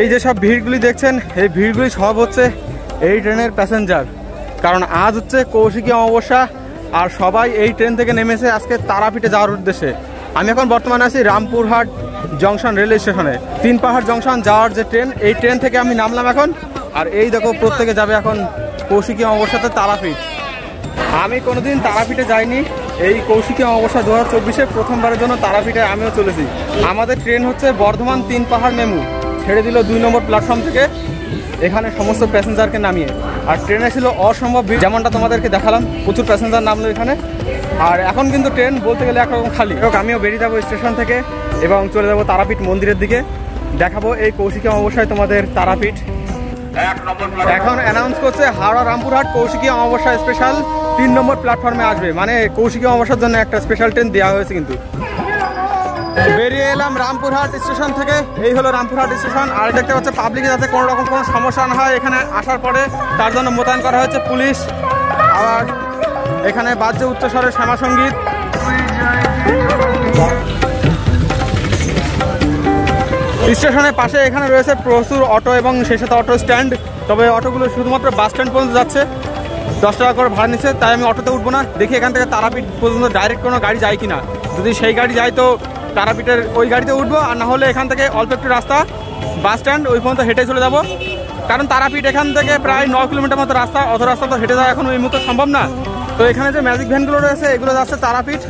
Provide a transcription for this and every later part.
এই যে সব ভিড়গুলি দেখছেন, এই ভিড়গুলি সব হচ্ছে এই ট্রেনের প্যাসেঞ্জার। কারণ আজ হচ্ছে কৌশিকী অমাবস্যা, আর সবাই এই ট্রেন থেকে নেমেছে আজকে তারাপীঠে যাওয়ার উদ্দেশ্যে। আমি এখন বর্তমানে আছি রামপুরহাট জংশন রেলওয়ে স্টেশনে। 3 পাহাড় জংশন যাওয়ার যে ট্রেন, এই ট্রেন থেকে আমি নামলাম এখন। আর এই দেখো প্রত্যেকে যাবে এখন কৌশিকী অমাবস্যাতে তারাপীঠ। আমি কোনোদিন তারাপীঠে যাইনি, এই কৌশিকী অমাবস্যা 2024-এ প্রথমবারের জন্য তারাপীঠে আমিও চলেছি। আমাদের ট্রেন হচ্ছে বর্ধমান 3 পাহাড় মেমু, ছেড়ে দিল 2 নম্বর প্ল্যাটফর্ম থেকে এখানে সমস্ত প্যাসেঞ্জারকে নামিয়ে। আর ট্রেনে ছিল অসম্ভব ভিড়, যেমনটা তোমাদেরকে দেখালাম, প্রচুর প্যাসেঞ্জার নামলো এখানে। আর এখন কিন্তু ট্রেন বলতে গেলে একরকম খালি। আমিও বেরিয়ে যাবো স্টেশন থেকে এবং চলে যাবো তারাপীঠ মন্দিরের দিকে। দেখাবো এই কৌশিকী অমাবস্যায় তোমাদের তারাপীঠ। এখন অ্যানাউন্স করছে হাওড়া রামপুরহাট কৌশিকী অমাবস্যা স্পেশাল 3 নম্বর প্ল্যাটফর্মে আসবে, মানে কৌশিকী অমাবস্যার জন্য একটা স্পেশাল ট্রেন দেওয়া হয়েছে। কিন্তু বেরিয়ে এলাম রামপুরহাট স্টেশন থেকে। এই হলো রামপুরহাট স্টেশন। আর দেখতে পাচ্ছে পাবলিকে যাতে কোনো রকম কোনো সমস্যা না হয় এখানে আসার পরে, তার জন্য মোতায়েন করা হয়েছে পুলিশ। আবার এখানে বাজছে উচ্চস্বরে শ্যামা সঙ্গীত। স্টেশনের পাশে এখানে রয়েছে প্রচুর অটো এবং সেই সাথে অটো স্ট্যান্ড। তবে অটোগুলো শুধুমাত্র বাস স্ট্যান্ড পর্যন্ত যাচ্ছে, 10 টাকা করে ভাড়া নিচ্ছে। তাই আমি অটোতে উঠবো না, দেখি এখান থেকে তারাপীঠ পর্যন্ত ডাইরেক্ট কোনো গাড়ি যায় কিনা। যদি সেই গাড়ি যায় তো তারাপীঠের ওই গাড়িতে উঠবো, আর না হলে এখান থেকে অল্প একটু রাস্তা বাস স্ট্যান্ড ওই পর্যন্ত হেঁটে চলে যাব। কারণ তারাপীঠ এখান থেকে প্রায় 9 কিলোমিটার মতো রাস্তা, অত রাস্তা তো হেঁটে যাওয়া এখন ওই মুহূর্তে সম্ভব না। তো এখানে যে ম্যাজিক ভ্যানগুলো রয়েছে এগুলো যাচ্ছে তারাপীঠ।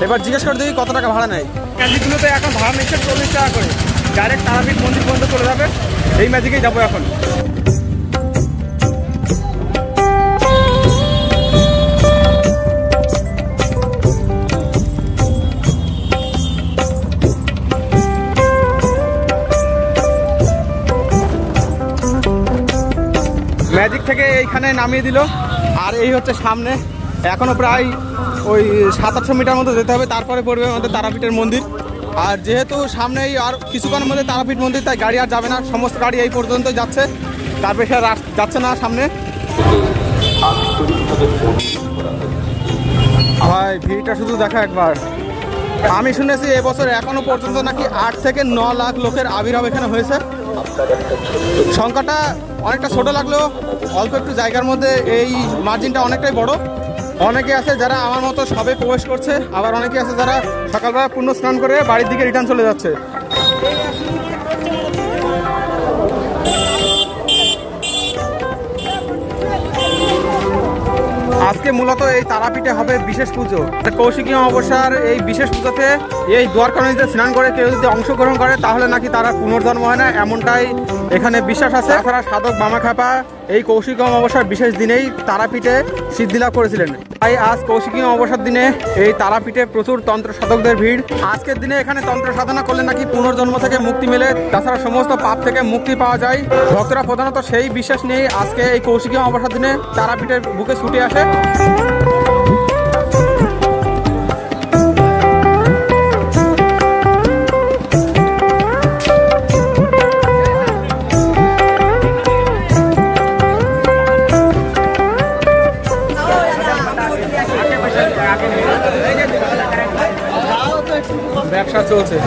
এবার জিজ্ঞেস করে দেখি কত টাকা ভাড়া নেয়। ম্যাজিকগুলোতে এখন ভাড়া নিচ্ছে 40 টাকা করে, ডাইরেক্ট তারাপীঠ মন্দির পর্যন্ত চলে যাবে। এই ম্যাজিকেই যাবো এখন। ম্যাজিক থেকে এইখানে নামিয়ে দিল। আর এই হচ্ছে সামনে, এখনো প্রায় ওই 700-800 মিটার মতো যেতে হবে, তারপরে পড়বে আমাদের তারাপীঠের মন্দির। আর যেহেতু সামনেই আর কিছুক্ষণের মধ্যে তারাপীঠ মন্দির, তাই গাড়ি আর যাবে না, সমস্ত গাড়ি এই পর্যন্ত যাচ্ছে, তার বেশি আর যাচ্ছে না সামনে। ভাই ভিড়টা শুধু দেখা একবার। আমি শুনেছি এবছর এখনো পর্যন্ত নাকি 8 থেকে 9 লাখ লোকের আবির্ভাব এখানে হয়েছে। সংখ্যাটা অনেকটা ছোট লাগলেও অল্প একটু জায়গার মধ্যে এই মার্জিনটা অনেকটাই বড়। অনেকে আছে যারা আমার মতো সবে প্রবেশ করছে, আবার অনেকে আছে যারা সকালবেলা পুণ্য স্নান করে বাড়ির দিকে রিটার্ন চলে যাচ্ছে। আজকে মূলত এই তারাপীঠে হবে বিশেষ পুজো। কৌশিকী অমাবস্যার এই বিশেষ পুজোতে এই দ্বারকানদীতে স্নান করে কেউ যদি অংশগ্রহণ করে তাহলে নাকি তারা পুনর্জন্ম হয় না, এমনটাই এখানে বিশ্বাস আছে। তাছাড়া সাধক বামাখ্যাপা এই কৌশিকী অমাবস্যার বিশেষ দিনেই তারাপীঠে সিদ্ধিলাভ করেছিলেন। তাই আজ কৌশিকী অমাবস্যার দিনে এই তারাপীঠে প্রচুর তন্ত্র সাধকদের ভিড়। আজকের দিনে এখানে তন্ত্র সাধনা করলে নাকি পুনর্জন্ম থেকে মুক্তি মেলে, তাছাড়া সমস্ত পাপ থেকে মুক্তি পাওয়া যায়। ভক্তরা প্রধানত সেই বিশ্বাস নিয়েই আজকে এই কৌশিকী অমাবস্যার দিনে তারাপীঠের বুকে ছুটে আসে। ব্যবসা চলছে।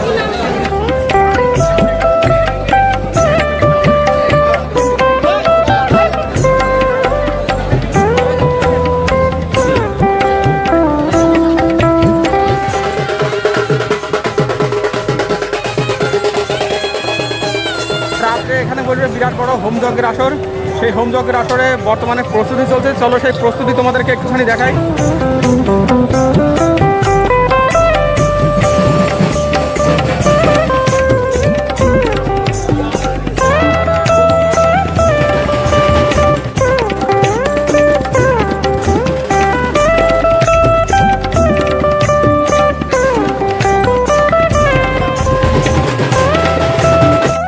রাত্রে এখানে বলবে বিরাট বড় হোমযজ্ঞের আসর। সেই হোমযজ্ঞের আসরে বর্তমানে প্রস্তুতি চলছে। চলো সেই প্রস্তুতি তোমাদেরকে একটুখানি দেখাই।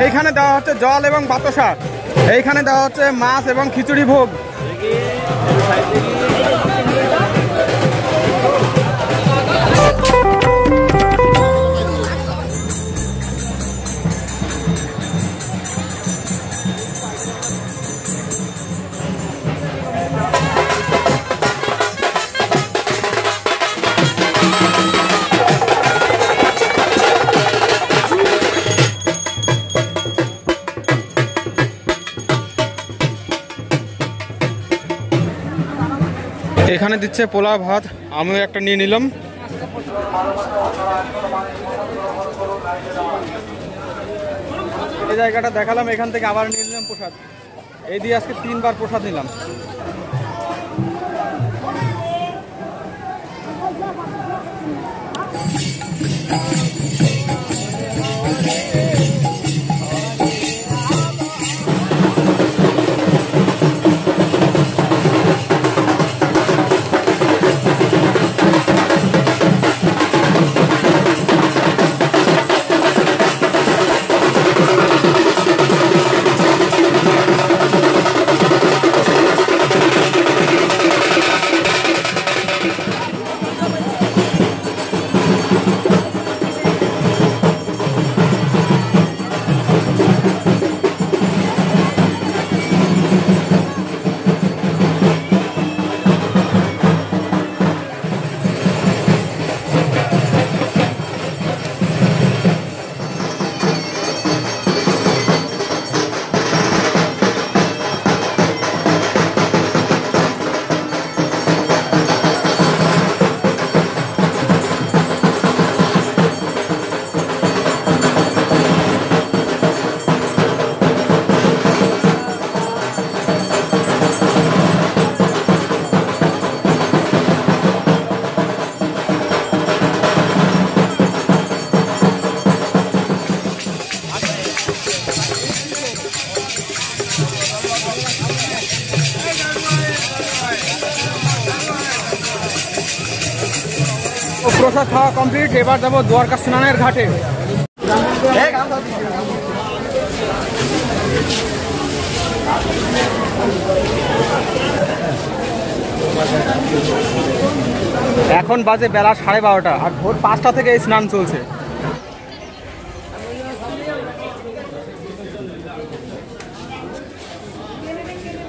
এইখানে দেওয়া হচ্ছে জল এবং বাতাসা, এইখানে দেওয়া হচ্ছে মাছ এবং খিচুড়ি ভোগ। এখানে দিচ্ছে পোলাও ভাত, আমিও একটা নিয়ে নিলাম। এই জায়গাটা দেখালাম, এখান থেকে আবার নিয়ে নিলাম প্রসাদ। এই দিয়ে আজকে 3 বার প্রসাদ নিলাম। প্রসাদ খাওয়া কমপ্লিট, এবার যাবো দ্বারকা স্নানের ঘাটে। এখন বাজে বেলা 12:30 আর ভোর 5টা থেকে এই স্নান চলছে।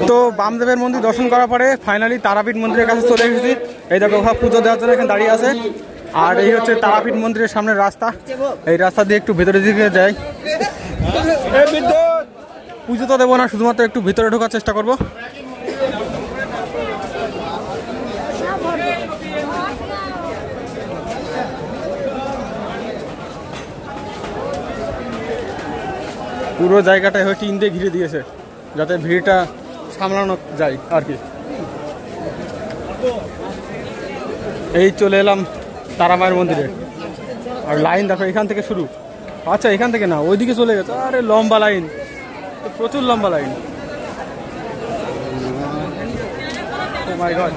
তো বামদেবের মন্দির দর্শন করার পরে ফাইনালি তারাপীঠ মন্দিরের কাছে চলে এসেছি। এই দেখো পুজো দেওয়ার জন্য এখানে দাঁড়িয়ে আছে। আর এই হচ্ছে তারাপীঠ মন্দিরের সামনের রাস্তা। এই রাস্তা দিয়ে একটু ভেতরের দিকে যাই। পুজো তো দেবো না, শুধুমাত্র একটু ভিতরে ঢোকার চেষ্টা করব। পুরো জায়গাটা হয়ে টিন দিয়ে ঘিরে দিয়েছে যাতে ভিড়টা সামলানো যায় আর কি। এই চলে এলাম তারামায়ের মন্দিরে। আর লাইন দেখো এখান থেকে শুরু। আচ্ছা এখান থেকে না, ওইদিকে চলে গেছে। আরে লম্বা লাইন, প্রচুর লম্বা লাইন। ও মাই গড,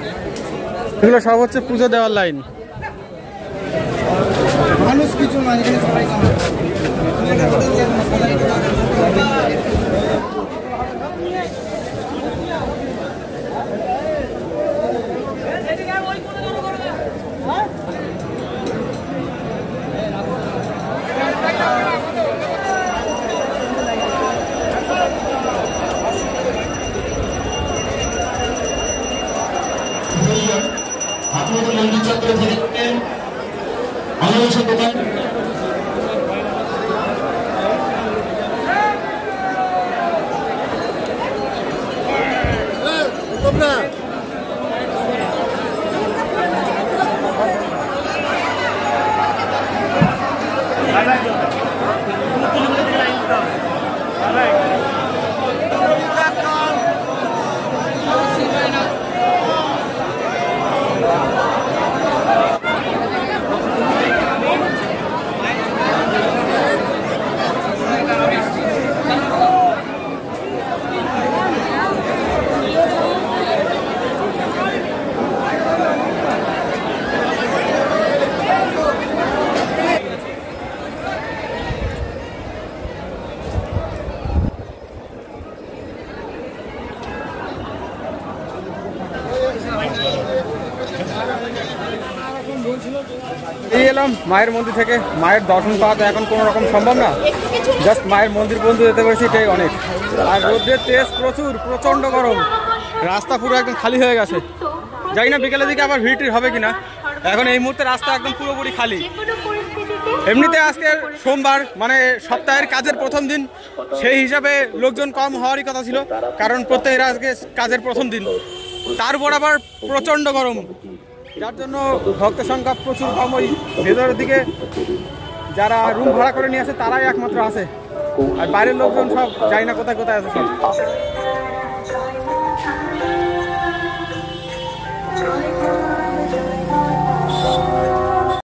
এগুলো সব হচ্ছে পুজো দেওয়ার লাইন। মানুষ কিছু না, সবাই আপনাদের মন্দির চত্বরে থেকে অনাবশ্যক দোকান এই এলাম মায়ের মন্দির থেকে। মায়ের দর্শন পাওয়া তো এখন কোনো রকম সম্ভব না, জাস্ট মায়ের মন্দির পর্যন্ত যেতে পেরেছি এটাই অনেক। আর রোদের তেজ প্রচুর, প্রচণ্ড গরম, রাস্তা পুরো একদম খালি হয়ে গেছে। জানি না বিকেলের দিকে আবার ভিড় হবে কিনা। এখন এই মুহূর্তে রাস্তা একদম পুরোপুরি খালি। এমনিতে আজকে সোমবার, মানে সপ্তাহের কাজের প্রথম দিন, সেই হিসাবে লোকজন কম হওয়ারই কথা ছিল, কারণ প্রত্যেকের আজকে কাজের প্রথম দিন। তার উপর আবার প্রচণ্ড গরম, যার জন্য ভক্তের সংখ্যা প্রচুর কম। ওই ভেতরের দিকে যারা রুম ভাড়া করে নিয়ে আসে তারাই একমাত্র আছে, আর বাইরের লোকজন সব যাই না কোথায় কোথায় আছে সব।